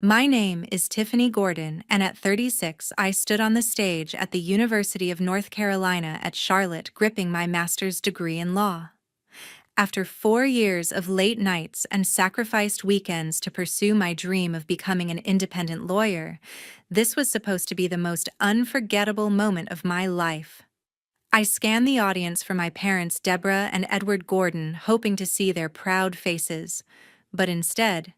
My name is Tiffany Gordon, and at 36, I stood on the stage at the University of North Carolina at Charlotte gripping my master's degree in law. After 4 years of late nights and sacrificed weekends to pursue my dream of becoming an independent lawyer, this was supposed to be the most unforgettable moment of my life. I scanned the audience for my parents, Deborah and Edward Gordon, hoping to see their proud faces. But instead,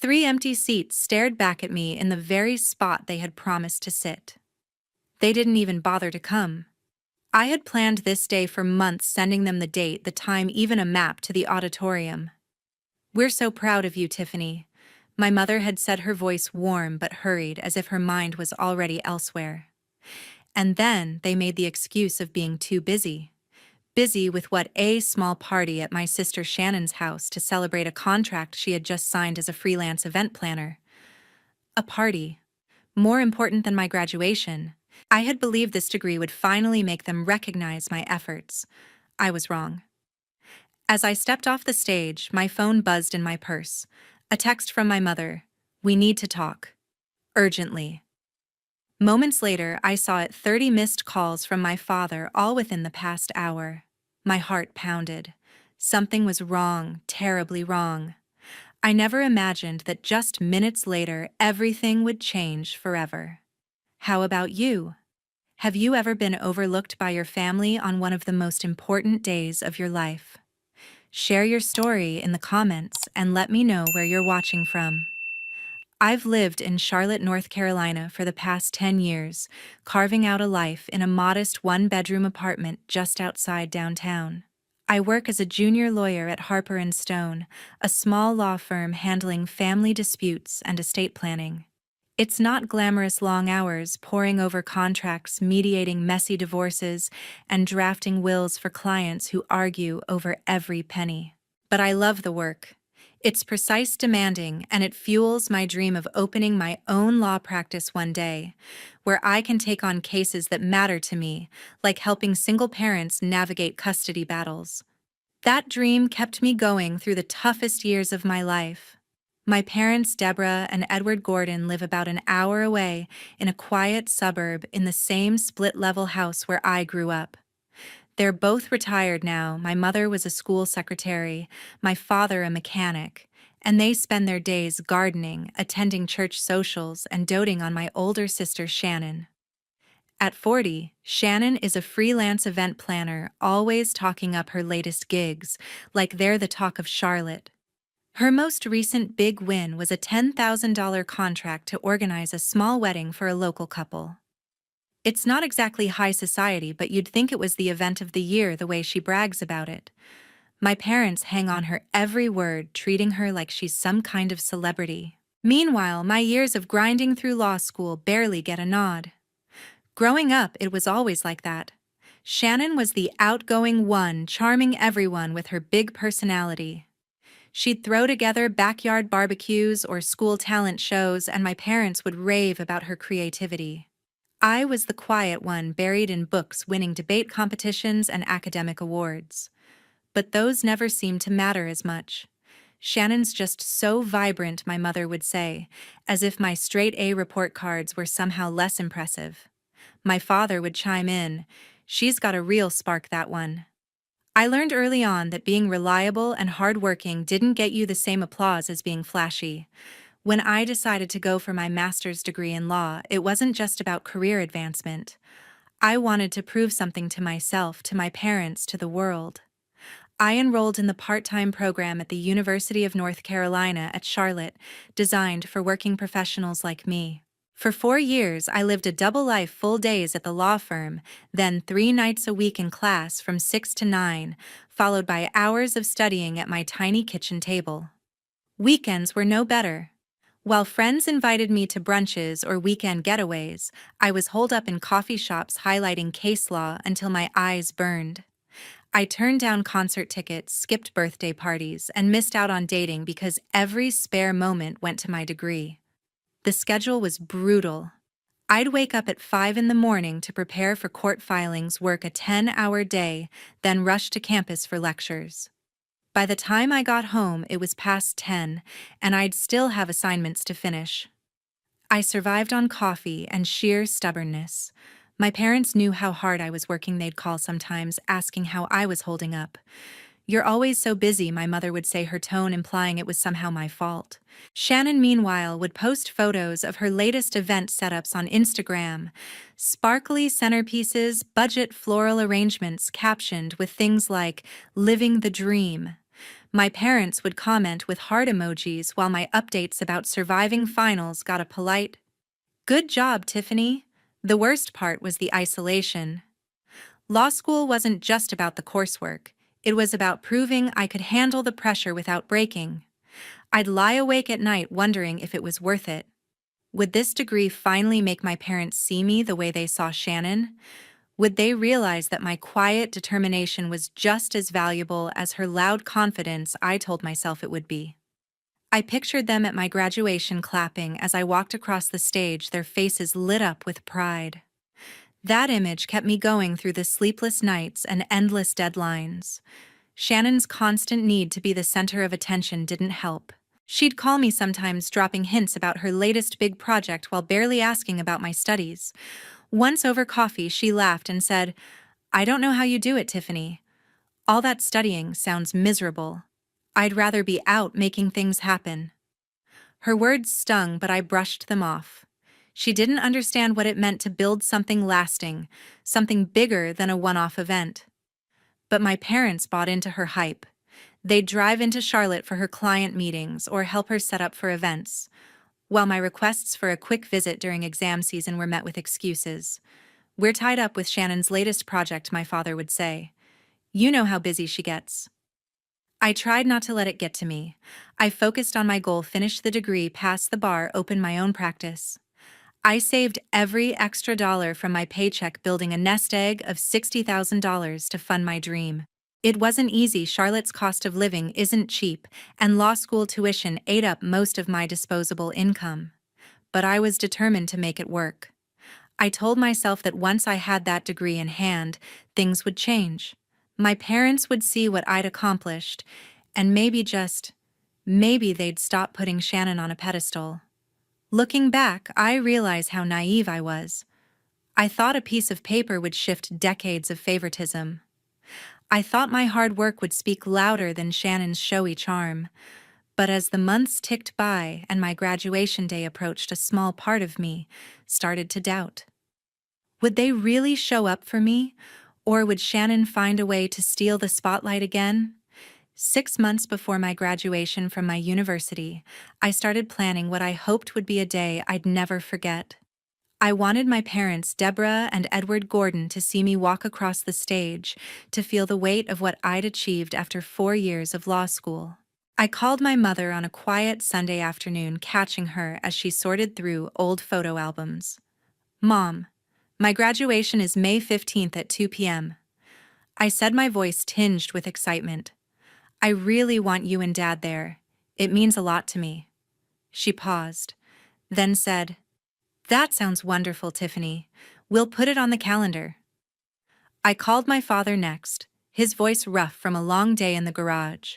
3 empty seats stared back at me in the very spot they had promised to sit. They didn't even bother to come. I had planned this day for months, sending them the date, the time, even a map to the auditorium. "We're so proud of you, Tiffany." My mother had said, her voice warm but hurried, as if her mind was already elsewhere. And then they made the excuse of being too busy. Busy with what? A small party at my sister Shannon's house to celebrate a contract she had just signed as a freelance event planner. A party. More important than my graduation. I had believed this degree would finally make them recognize my efforts. I was wrong. As I stepped off the stage, my phone buzzed in my purse. A text from my mother. "We need to talk. Urgently." Moments later, I saw 30 missed calls from my father, all within the past hour. My heart pounded. Something was wrong, terribly wrong. I never imagined that just minutes later, everything would change forever. How about you? Have you ever been overlooked by your family on one of the most important days of your life? Share your story in the comments and let me know where you're watching from. I've lived in Charlotte, North Carolina for the past 10 years, carving out a life in a modest one-bedroom apartment just outside downtown. I work as a junior lawyer at Harper & Stone, a small law firm handling family disputes and estate planning. It's not glamorous long hours poring over contracts, mediating messy divorces, and drafting wills for clients who argue over every penny. But I love the work. It's precise, demanding, and it fuels my dream of opening my own law practice one day, where I can take on cases that matter to me, like helping single parents navigate custody battles. That dream kept me going through the toughest years of my life. My parents, Deborah and Edward Gordon, live about an hour away in a quiet suburb in the same split-level house where I grew up. They're both retired now. My mother was a school secretary, my father a mechanic, and they spend their days gardening, attending church socials, and doting on my older sister Shannon. At 40, Shannon is a freelance event planner, always talking up her latest gigs, like they're the talk of Charlotte. Her most recent big win was a $10,000 contract to organize a small wedding for a local couple. It's not exactly high society, but you'd think it was the event of the year the way she brags about it. My parents hang on her every word, treating her like she's some kind of celebrity. Meanwhile, my years of grinding through law school barely get a nod. Growing up, it was always like that. Shannon was the outgoing one, charming everyone with her big personality. She'd throw together backyard barbecues or school talent shows, and my parents would rave about her creativity. I was the quiet one, buried in books, winning debate competitions and academic awards. But those never seemed to matter as much. "Shannon's just so vibrant," my mother would say, as if my straight A report cards were somehow less impressive. My father would chime in, "She's got a real spark, that one." I learned early on that being reliable and hardworking didn't get you the same applause as being flashy. When I decided to go for my master's degree in law, it wasn't just about career advancement. I wanted to prove something to myself, to my parents, to the world. I enrolled in the part-time program at the University of North Carolina at Charlotte, designed for working professionals like me. For 4 years, I lived a double life: full days at the law firm, then 3 nights a week in class from 6 to 9, followed by hours of studying at my tiny kitchen table. Weekends were no better. While friends invited me to brunches or weekend getaways, I was holed up in coffee shops highlighting case law until my eyes burned. I turned down concert tickets, skipped birthday parties, and missed out on dating because every spare moment went to my degree. The schedule was brutal. I'd wake up at 5 in the morning to prepare for court filings, work a 10-hour day, then rush to campus for lectures. By the time I got home, it was past 10, and I'd still have assignments to finish. I survived on coffee and sheer stubbornness. My parents knew how hard I was working. They'd call sometimes, asking how I was holding up. "You're always so busy," my mother would say, her tone implying it was somehow my fault. Shannon, meanwhile, would post photos of her latest event setups on Instagram. Sparkly centerpieces, budget floral arrangements captioned with things like, "Living the dream." My parents would comment with heart emojis while my updates about surviving finals got a polite, "Good job, Tiffany." The worst part was the isolation. Law school wasn't just about the coursework. It was about proving I could handle the pressure without breaking. I'd lie awake at night wondering if it was worth it. Would this degree finally make my parents see me the way they saw Shannon? Would they realize that my quiet determination was just as valuable as her loud confidence I told myself it would be? I pictured them at my graduation clapping as I walked across the stage, their faces lit up with pride. That image kept me going through the sleepless nights and endless deadlines. Shannon's constant need to be the center of attention didn't help. She'd call me sometimes, dropping hints about her latest big project while barely asking about my studies. Once over coffee, she laughed and said, "I don't know how you do it, Tiffany. All that studying sounds miserable. I'd rather be out making things happen." Her words stung, but I brushed them off. She didn't understand what it meant to build something lasting, something bigger than a one-off event. But my parents bought into her hype. They'd drive into Charlotte for her client meetings or help her set up for events, while my requests for a quick visit during exam season were met with excuses. "We're tied up with Shannon's latest project," my father would say. "You know how busy she gets." I tried not to let it get to me. I focused on my goal: finish the degree, pass the bar, open my own practice. I saved every extra dollar from my paycheck, building a nest egg of $60,000 to fund my dream. It wasn't easy. Charlotte's cost of living isn't cheap, and law school tuition ate up most of my disposable income. But I was determined to make it work. I told myself that once I had that degree in hand, things would change. My parents would see what I'd accomplished, and maybe they'd stop putting Shannon on a pedestal. Looking back, I realize how naive I was. I thought a piece of paper would shift decades of favoritism. I thought my hard work would speak louder than Shannon's showy charm. But as the months ticked by and my graduation day approached, a small part of me started to doubt. Would they really show up for me? Or would Shannon find a way to steal the spotlight again? 6 months before my graduation from my university, I started planning what I hoped would be a day I'd never forget. I wanted my parents, Deborah and Edward Gordon, to see me walk across the stage, to feel the weight of what I'd achieved after 4 years of law school. I called my mother on a quiet Sunday afternoon, catching her as she sorted through old photo albums. "Mom, my graduation is May 15th at 2 p.m. I said, my voice tinged with excitement. "I really want you and Dad there. It means a lot to me." She paused, then said, "That sounds wonderful, Tiffany. We'll put it on the calendar." I called my father next, his voice rough from a long day in the garage.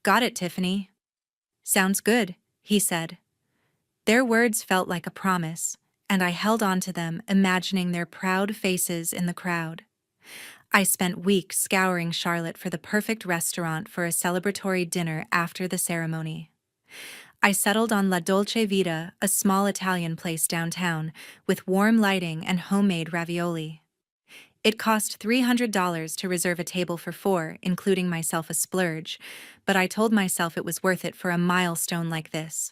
"Got it, Tiffany." "Sounds good," he said. Their words felt like a promise, and I held on to them, imagining their proud faces in the crowd. I spent weeks scouring Charlotte for the perfect restaurant for a celebratory dinner after the ceremony. I settled on La Dolce Vita, a small Italian place downtown, with warm lighting and homemade ravioli. It cost $300 to reserve a table for 4, including myself, a splurge, but I told myself it was worth it for a milestone like this.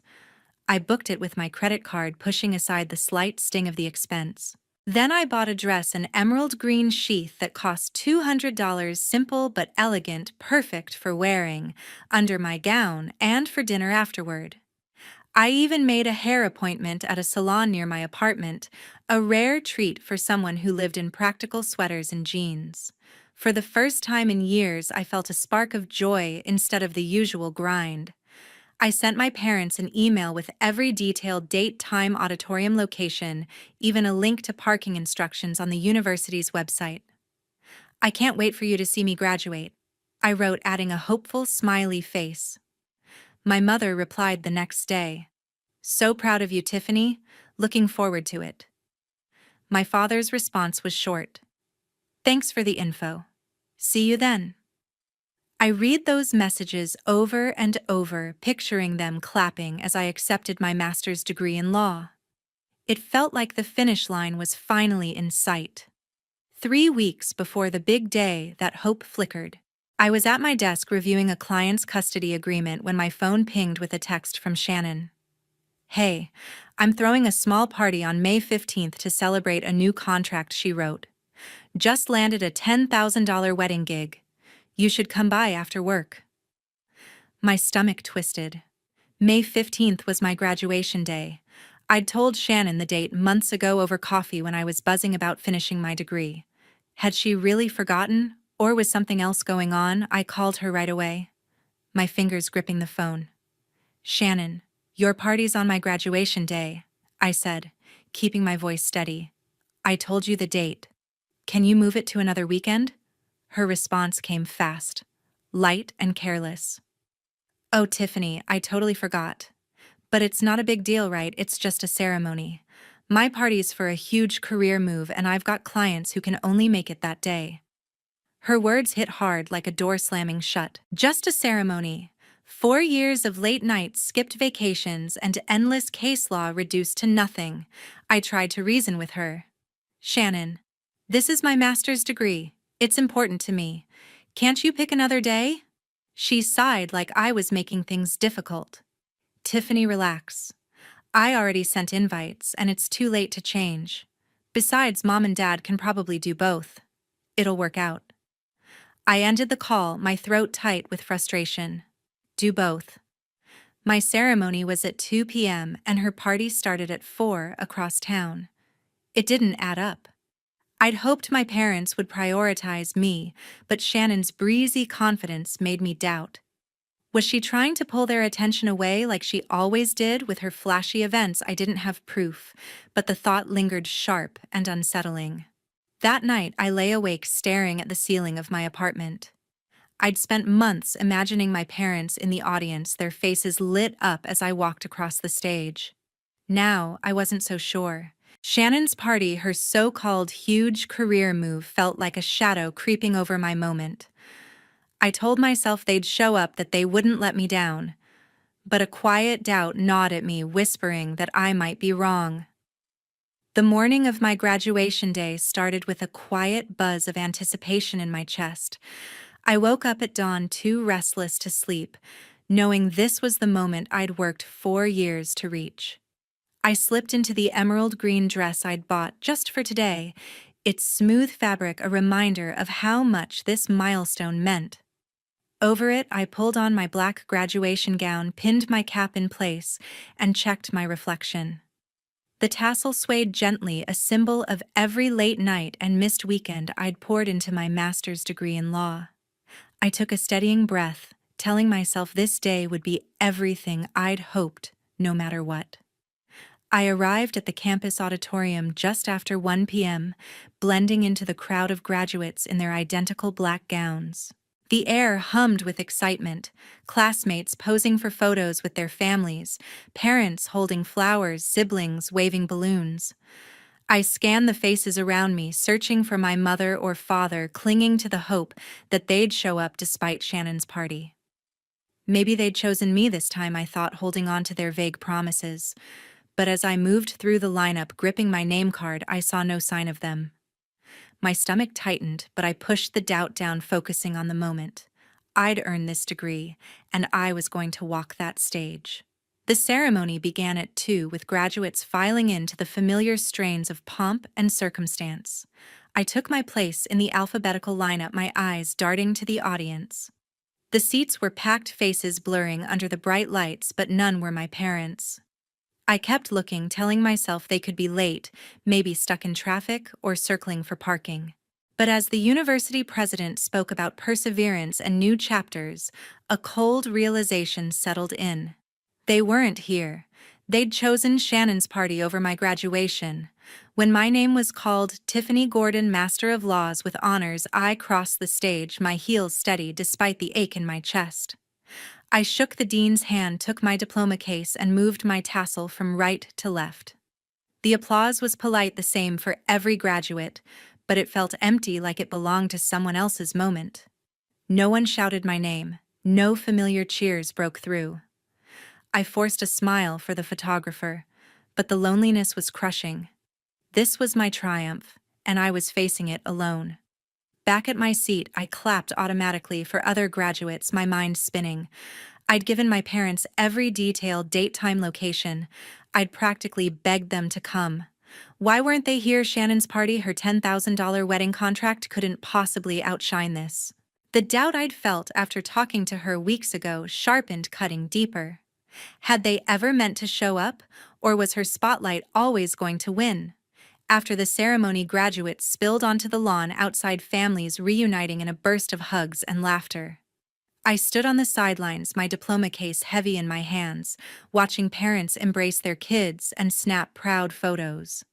I booked it with my credit card, pushing aside the slight sting of the expense. Then I bought a dress, an emerald green sheath that cost $200, simple but elegant, perfect for wearing under my gown and for dinner afterward. I even made a hair appointment at a salon near my apartment, a rare treat for someone who lived in practical sweaters and jeans. For the first time in years, I felt a spark of joy instead of the usual grind. I sent my parents an email with every detail: date, time, auditorium location, even a link to parking instructions on the university's website. "I can't wait for you to see me graduate." I wrote, adding a hopeful, smiley face. My mother replied the next day. So proud of you, Tiffany. Looking forward to it. My father's response was short. Thanks for the info. See you then. I read those messages over and over, picturing them clapping as I accepted my master's degree in law. It felt like the finish line was finally in sight. 3 weeks before the big day, that hope flickered. I was at my desk reviewing a client's custody agreement when my phone pinged with a text from Shannon. Hey, I'm throwing a small party on May 15th to celebrate a new contract, she wrote. Just landed a $10,000 wedding gig. You should come by after work. My stomach twisted. May 15th was my graduation day. I'd told Shannon the date months ago over coffee when I was buzzing about finishing my degree. Had she really forgotten, or was something else going on? I called her right away, my fingers gripping the phone. Shannon, your party's on my graduation day, I said, keeping my voice steady. I told you the date. Can you move it to another weekend? Her response came fast, light and careless. Oh, Tiffany, I totally forgot. But it's not a big deal, right? It's just a ceremony. My party's for a huge career move, and I've got clients who can only make it that day. Her words hit hard like a door slamming shut. Just a ceremony. 4 years of late nights, skipped vacations, and endless case law reduced to nothing. I tried to reason with her. Shannon, this is my master's degree. It's important to me. Can't you pick another day? She sighed like I was making things difficult. Tiffany, relax. I already sent invites, and it's too late to change. Besides, Mom and Dad can probably do both. It'll work out. I ended the call, my throat tight with frustration. Do both. My ceremony was at 2 p.m., and her party started at 4 across town. It didn't add up. I'd hoped my parents would prioritize me, but Shannon's breezy confidence made me doubt. Was she trying to pull their attention away like she always did with her flashy events? I didn't have proof, but the thought lingered sharp and unsettling. That night, I lay awake staring at the ceiling of my apartment. I'd spent months imagining my parents in the audience, their faces lit up as I walked across the stage. Now, I wasn't so sure. Shannon's party, her so-called huge career move, felt like a shadow creeping over my moment. I told myself they'd show up, that they wouldn't let me down. But a quiet doubt gnawed at me, whispering that I might be wrong. The morning of my graduation day started with a quiet buzz of anticipation in my chest. I woke up at dawn too restless to sleep, knowing this was the moment I'd worked 4 years to reach. I slipped into the emerald green dress I'd bought just for today, its smooth fabric a reminder of how much this milestone meant. Over it, I pulled on my black graduation gown, pinned my cap in place, and checked my reflection. The tassel swayed gently, a symbol of every late night and missed weekend I'd poured into my master's degree in law. I took a steadying breath, telling myself this day would be everything I'd hoped, no matter what. I arrived at the campus auditorium just after 1 p.m., blending into the crowd of graduates in their identical black gowns. The air hummed with excitement, classmates posing for photos with their families, parents holding flowers, siblings waving balloons. I scanned the faces around me, searching for my mother or father, clinging to the hope that they'd show up despite Shannon's party. Maybe they'd chosen me this time, I thought, holding on to their vague promises. But as I moved through the lineup, gripping my name card, I saw no sign of them. My stomach tightened, but I pushed the doubt down, focusing on the moment. I'd earned this degree, and I was going to walk that stage. The ceremony began at 2, with graduates filing in to the familiar strains of pomp and circumstance. I took my place in the alphabetical lineup, my eyes darting to the audience. The seats were packed, faces blurring under the bright lights, but none were my parents. I kept looking, telling myself they could be late, maybe stuck in traffic or circling for parking. But as the university president spoke about perseverance and new chapters, a cold realization settled in. They weren't here. They'd chosen Shannon's party over my graduation. When my name was called Tiffany Gordon, Master of Laws with honors, I crossed the stage, my heels steady despite the ache in my chest. I shook the dean's hand, took my diploma case, and moved my tassel from right to left. The applause was polite, the same for every graduate, but it felt empty, like it belonged to someone else's moment. No one shouted my name. No familiar cheers broke through. I forced a smile for the photographer, but the loneliness was crushing. This was my triumph, and I was facing it alone. Back at my seat, I clapped automatically for other graduates, my mind spinning. I'd given my parents every detail, date, time, location. I'd practically begged them to come. Why weren't they here? Shannon's party, her $10,000 wedding contract couldn't possibly outshine this. The doubt I'd felt after talking to her weeks ago sharpened, cutting deeper. Had they ever meant to show up, or was her spotlight always going to win? After the ceremony, graduates spilled onto the lawn outside, families reuniting in a burst of hugs and laughter. I stood on the sidelines, my diploma case heavy in my hands, watching parents embrace their kids and snap proud photos.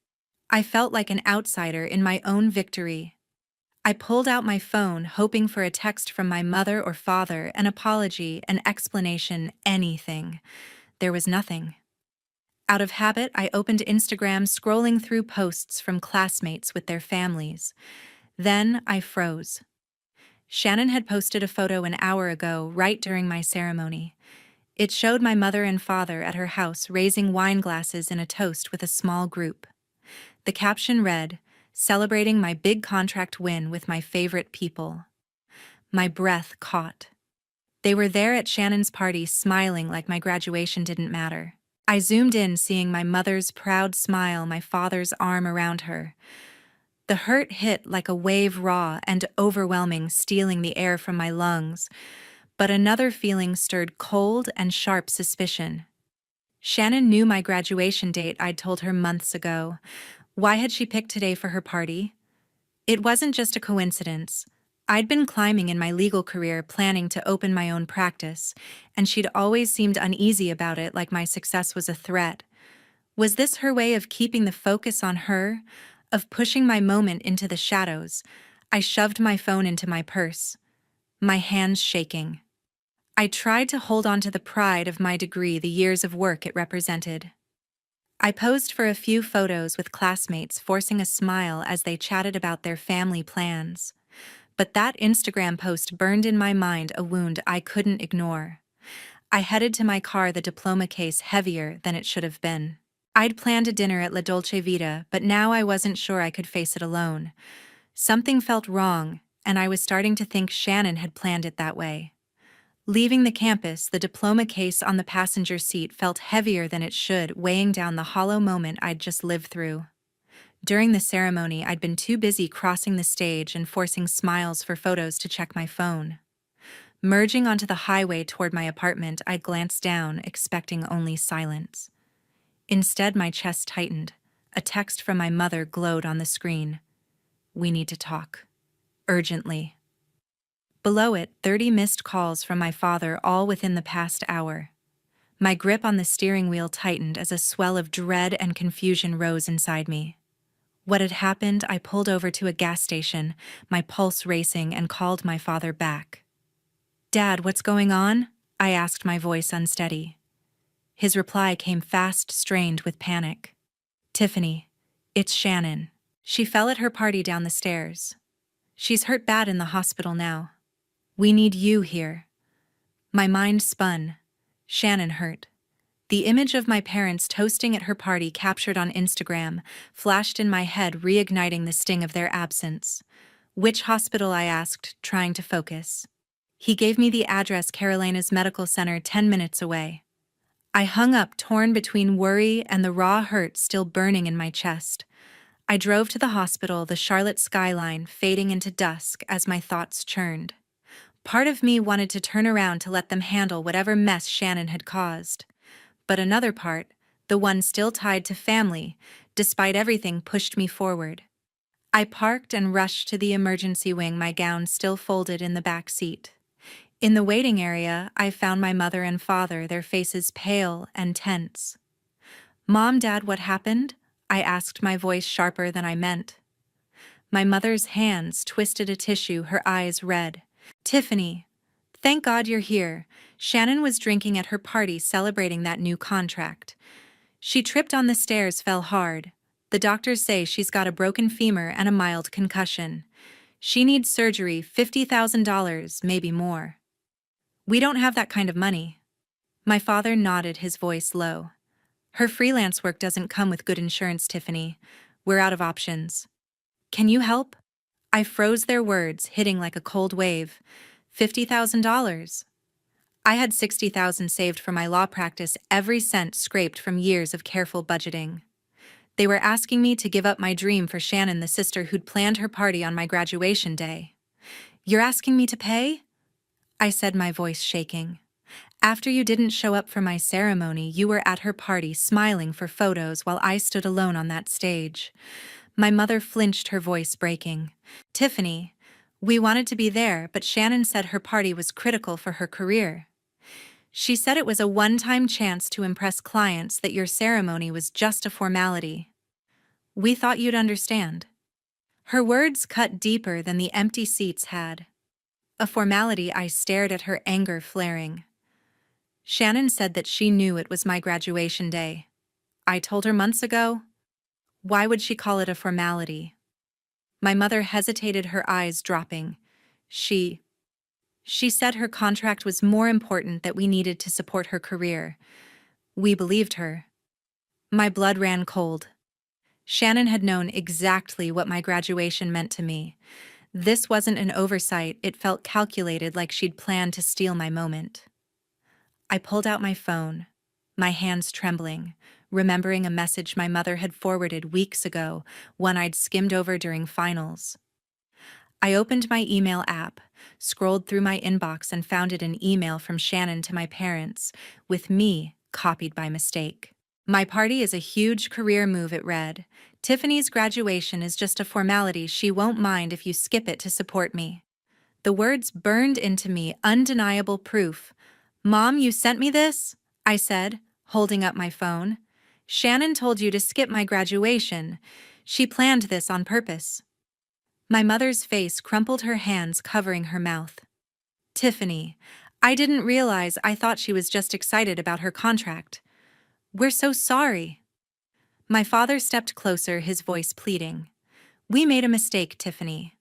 I felt like an outsider in my own victory. I pulled out my phone, hoping for a text from my mother or father, an apology, an explanation, anything. There was nothing. Out of habit, I opened Instagram, scrolling through posts from classmates with their families. Then I froze. Shannon had posted a photo an hour ago, right during my ceremony. It showed my mother and father at her house raising wine glasses in a toast with a small group. The caption read, "Celebrating my big contract win with my favorite people." My breath caught. They were there at Shannon's party, smiling like my graduation didn't matter. I zoomed in, seeing my mother's proud smile, my father's arm around her. The hurt hit like a wave, raw and overwhelming, stealing the air from my lungs. But another feeling stirred, cold and sharp suspicion. Shannon knew my graduation date. I'd told her months ago. Why had she picked today for her party? It wasn't just a coincidence. I'd been climbing in my legal career, planning to open my own practice, and she'd always seemed uneasy about it, like my success was a threat. Was this her way of keeping the focus on her, of pushing my moment into the shadows? I shoved my phone into my purse, my hands shaking. I tried to hold on to the pride of my degree, the years of work it represented. I posed for a few photos with classmates, forcing a smile as they chatted about their family plans. But that Instagram post burned in my mind, a wound I couldn't ignore. I headed to my car, the diploma case heavier than it should have been. I'd planned a dinner at La Dolce Vita, but now I wasn't sure I could face it alone. Something felt wrong, and I was starting to think Shannon had planned it that way. Leaving the campus, the diploma case on the passenger seat felt heavier than it should, weighing down the hollow moment I'd just lived through. During the ceremony, I'd been too busy crossing the stage and forcing smiles for photos to check my phone. Merging onto the highway toward my apartment, I glanced down, expecting only silence. Instead, my chest tightened. A text from my mother glowed on the screen. "We need to talk. Urgently." Below it, 30 missed calls from my father, all within the past hour. My grip on the steering wheel tightened as a swell of dread and confusion rose inside me. What had happened? I pulled over to a gas station, my pulse racing, and called my father back. "Dad, what's going on?" I asked, my voice unsteady. His reply came fast, strained with panic. "Tiffany, it's Shannon. She fell at her party down the stairs. She's hurt bad in the hospital now. We need you here." My mind spun. Shannon hurt. The image of my parents toasting at her party, captured on Instagram, flashed in my head, reigniting the sting of their absence. "Which hospital?" I asked, trying to focus. He gave me the address, Carolina's Medical Center, 10 minutes away. I hung up, torn between worry and the raw hurt still burning in my chest. I drove to the hospital, the Charlotte skyline fading into dusk as my thoughts churned. Part of me wanted to turn around to let them handle whatever mess Shannon had caused. But another part, the one still tied to family, despite everything, pushed me forward. I parked and rushed to the emergency wing, my gown still folded in the back seat. In the waiting area, I found my mother and father, their faces pale and tense. Mom, Dad, what happened? I asked, my voice sharper than I meant. My mother's hands twisted a tissue, her eyes red. Tiffany, thank God you're here. Shannon was drinking at her party celebrating that new contract. She tripped on the stairs, fell hard. The doctors say she's got a broken femur and a mild concussion. She needs surgery, $50,000, maybe more. We don't have that kind of money. My father nodded, his voice low. Her freelance work doesn't come with good insurance, Tiffany. We're out of options. Can you help? I froze, their words hitting like a cold wave. $50,000. I had $60,000 saved for my law practice, every cent scraped from years of careful budgeting. They were asking me to give up my dream for Shannon, the sister who'd planned her party on my graduation day. You're asking me to pay? I said, my voice shaking. After you didn't show up for my ceremony, you were at her party smiling for photos while I stood alone on that stage. My mother flinched, her voice breaking. Tiffany, we wanted to be there, but Shannon said her party was critical for her career. She said it was a one-time chance to impress clients, that your ceremony was just a formality. We thought you'd understand. Her words cut deeper than the empty seats had. A formality? I stared at her, anger flaring. Shannon said that she knew it was my graduation day. I told her months ago. Why would she call it a formality? My mother hesitated, her eyes dropping. She said her contract was more important, that we needed to support her career. We believed her. My blood ran cold. Shannon had known exactly what my graduation meant to me. This wasn't an oversight, it felt calculated, like she'd planned to steal my moment. I pulled out my phone, my hands trembling, remembering a message my mother had forwarded weeks ago, one I'd skimmed over during finals. I opened my email app, scrolled through my inbox, and found it an email from Shannon to my parents, with me copied by mistake. My party is a huge career move, it read. Tiffany's graduation is just a formality. She won't mind if you skip it to support me. The words burned into me, undeniable proof. Mom, you sent me this? I said, holding up my phone. Shannon told you to skip my graduation. She planned this on purpose. My mother's face crumpled, her hands covering her mouth. Tiffany, I didn't realize. I thought she was just excited about her contract. We're so sorry. My father stepped closer, his voice pleading. We made a mistake, Tiffany.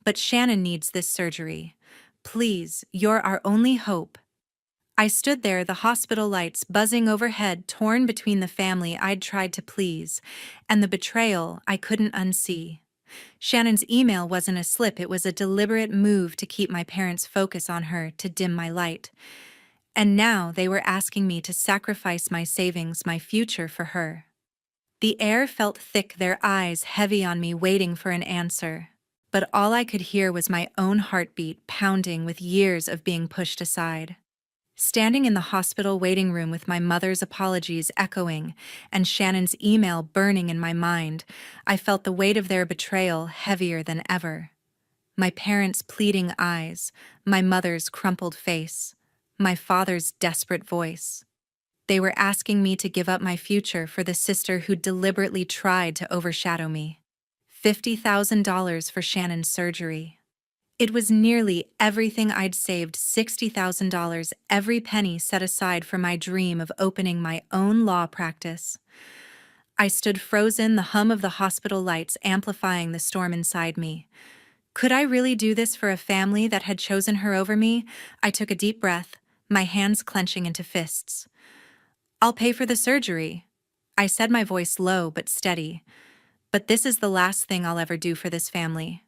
But Shannon needs this surgery. Please, you're our only hope. I stood there, the hospital lights buzzing overhead, torn between the family I'd tried to please and the betrayal I couldn't unsee. Shannon's email wasn't a slip, it was a deliberate move to keep my parents' focus on her, to dim my light. And now they were asking me to sacrifice my savings, my future, for her. The air felt thick, their eyes heavy on me, waiting for an answer. But all I could hear was my own heartbeat pounding with years of being pushed aside. Standing in the hospital waiting room with my mother's apologies echoing and Shannon's email burning in my mind, I felt the weight of their betrayal heavier than ever. My parents' pleading eyes, my mother's crumpled face, my father's desperate voice. They were asking me to give up my future for the sister who deliberately tried to overshadow me. $50,000 for Shannon's surgery. It was nearly everything I'd saved, $60,000, every penny set aside for my dream of opening my own law practice. I stood frozen, the hum of the hospital lights amplifying the storm inside me. Could I really do this for a family that had chosen her over me? I took a deep breath, my hands clenching into fists. I'll pay for the surgery, I said, my voice low but steady. But this is the last thing I'll ever do for this family.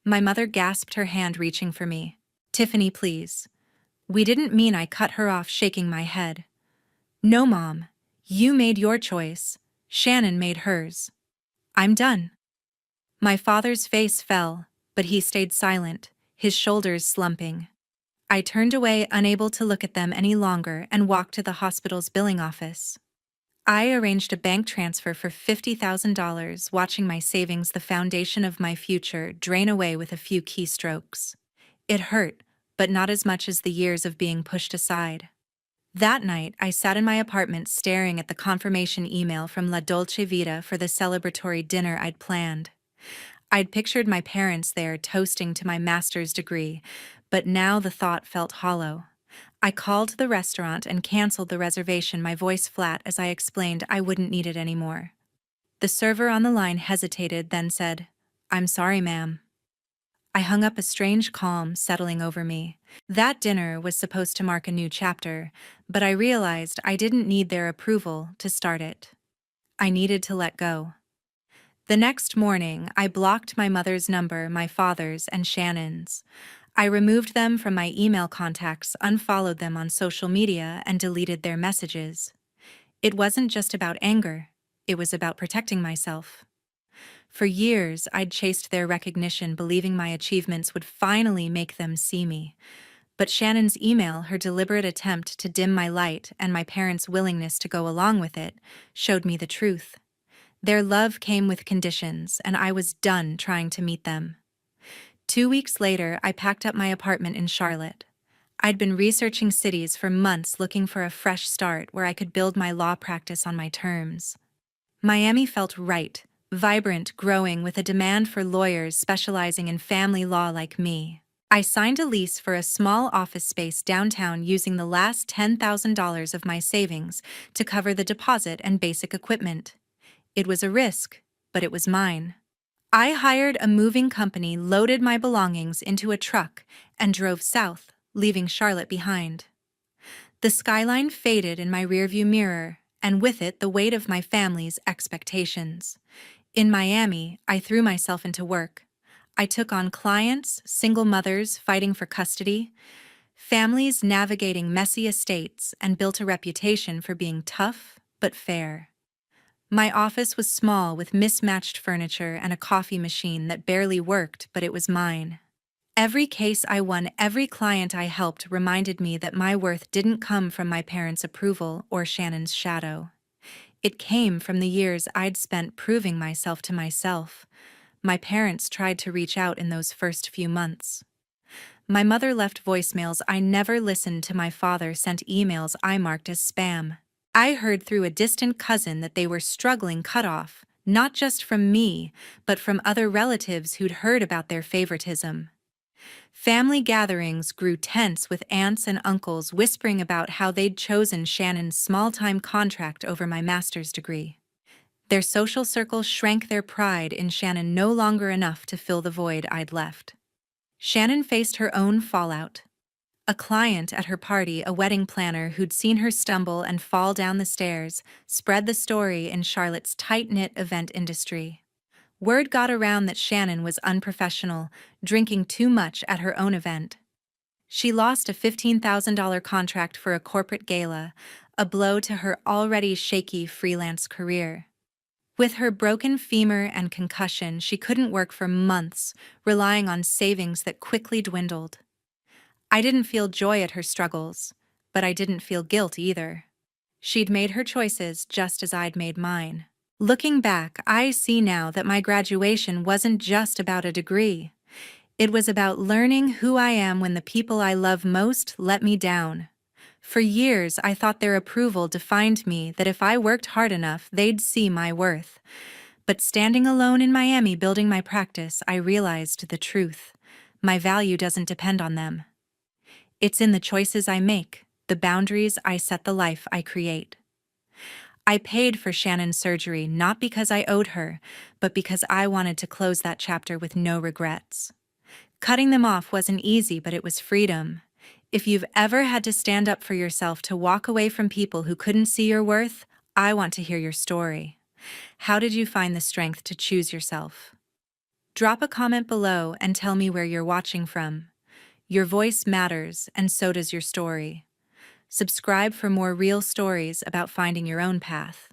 My mother gasped, her hand reaching for me. Tiffany, please. We didn't mean. I cut her off, shaking my head. No, Mom. You made your choice. Shannon made hers. I'm done. My father's face fell, but he stayed silent, his shoulders slumping. I turned away, unable to look at them any longer, and walked to the hospital's billing office. I arranged a bank transfer for $50,000, watching my savings, the foundation of my future, drain away with a few keystrokes. It hurt, but not as much as the years of being pushed aside. That night, I sat in my apartment staring at the confirmation email from La Dolce Vita for the celebratory dinner I'd planned. I'd pictured my parents there toasting to my master's degree, but now the thought felt hollow. I called the restaurant and canceled the reservation, my voice flat as I explained I wouldn't need it anymore. The server on the line hesitated, then said, "I'm sorry, ma'am." I hung up, a strange calm settling over me. That dinner was supposed to mark a new chapter, but I realized I didn't need their approval to start it. I needed to let go. The next morning, I blocked my mother's number, my father's, and Shannon's. I removed them from my email contacts, unfollowed them on social media, and deleted their messages. It wasn't just about anger, it was about protecting myself. For years, I'd chased their recognition, believing my achievements would finally make them see me. But Shannon's email, her deliberate attempt to dim my light, and my parents' willingness to go along with it, showed me the truth. Their love came with conditions, and I was done trying to meet them. 2 weeks later, I packed up my apartment in Charlotte. I'd been researching cities for months, looking for a fresh start where I could build my law practice on my terms. Miami felt right, vibrant, growing, with a demand for lawyers specializing in family law like me. I signed a lease for a small office space downtown using the last $10,000 of my savings to cover the deposit and basic equipment. It was a risk, but it was mine. I hired a moving company, loaded my belongings into a truck, and drove south, leaving Charlotte behind. The skyline faded in my rearview mirror, and with it the weight of my family's expectations. In Miami, I threw myself into work. I took on clients, single mothers fighting for custody, families navigating messy estates, and built a reputation for being tough but fair. My office was small, with mismatched furniture and a coffee machine that barely worked, but it was mine. Every case I won, every client I helped reminded me that my worth didn't come from my parents' approval or Shannon's shadow. It came from the years I'd spent proving myself to myself. My parents tried to reach out in those first few months. My mother left voicemails I never listened to. My father sent emails I marked as spam. I heard through a distant cousin that they were struggling, cut off, not just from me, but from other relatives who'd heard about their favoritism. Family gatherings grew tense, with aunts and uncles whispering about how they'd chosen Shannon's small-time contract over my master's degree. Their social circle shrank, their pride in Shannon no longer enough to fill the void I'd left. Shannon faced her own fallout. A client at her party, a wedding planner who'd seen her stumble and fall down the stairs, spread the story in Charlotte's tight-knit event industry. Word got around that Shannon was unprofessional, drinking too much at her own event. She lost a $15,000 contract for a corporate gala, a blow to her already shaky freelance career. With her broken femur and concussion, she couldn't work for months, relying on savings that quickly dwindled. I didn't feel joy at her struggles, but I didn't feel guilt either. She'd made her choices just as I'd made mine. Looking back, I see now that my graduation wasn't just about a degree. It was about learning who I am when the people I love most let me down. For years, I thought their approval defined me, that if I worked hard enough, they'd see my worth. But standing alone in Miami building my practice, I realized the truth. My value doesn't depend on them. It's in the choices I make, the boundaries I set, the life I create. I paid for Shannon's surgery not because I owed her, but because I wanted to close that chapter with no regrets. Cutting them off wasn't easy, but it was freedom. If you've ever had to stand up for yourself, to walk away from people who couldn't see your worth, I want to hear your story. How did you find the strength to choose yourself? Drop a comment below and tell me where you're watching from. Your voice matters, and so does your story. Subscribe for more real stories about finding your own path.